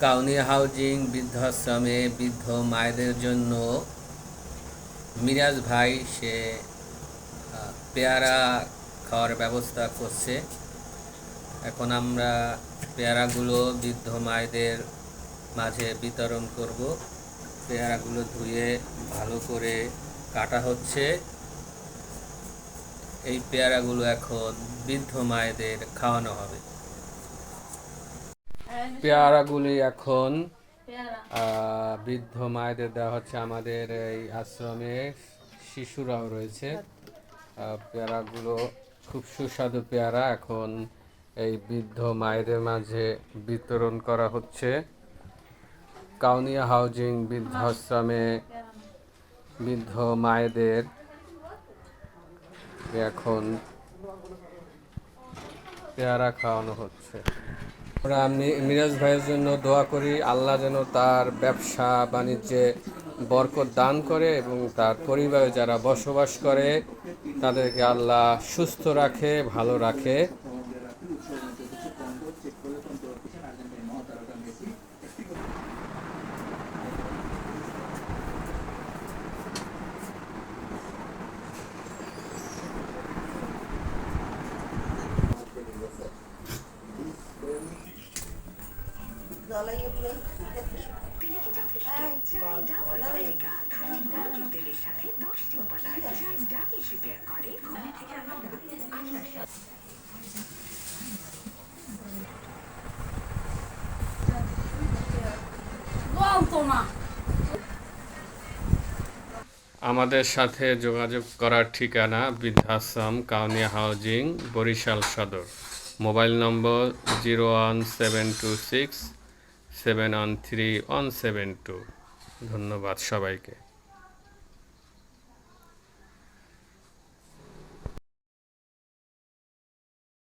Kaunia housing বৃদ্ধাশ্রমে বৃদ্ধ মায়েদের জন্য মিরাজ ভাই সে পেয়ারা খাওয়ার ব্যবস্থা করছে। এখন আমরা পেয়ারাগুলো বৃদ্ধ মায়েদের মাঝে বিতরণ করব। পেয়ারাগুলো ধুয়ে ভালো করে কাটা হচ্ছে। এই পেয়ারাগুলো এখন বৃদ্ধ মায়েদের খাওয়ানো হবে। পেয়ারাগুলি এখন বৃদ্ধ মায়েদের দেওয়া হচ্ছে। আমাদের এই আশ্রমে শিশুরাও রয়েছে। পেয়ারাগুলো খুব সুস্বাদু পেয়ারা এখন এই বৃদ্ধ মায়েদের মাঝে বিতরণ করা হচ্ছে। কাউনিয়া হাউজিং বৃদ্ধাশ্রমে বৃদ্ধ মায়েদের এখন পেয়ারা খাওয়ানো হচ্ছে। আমরা মিরাজ ভাইয়ের জন্য দোয়া করি, আল্লাহ যেন তার ব্যবসা বাণিজ্যে বরকত দান করে এবং তার পরিবারে যারা বসবাস করে তাদেরকে আল্লাহ সুস্থ রাখে, ভালো রাখে। আমাদের সাথে যোগাযোগ করার ঠিকানা বৃদ্ধাশ্রম কাউনিয়া হাউজিং, বরিশাল সদর। মোবাইল নম্বর 01726713172। ধন্যবাদ সবাইকে।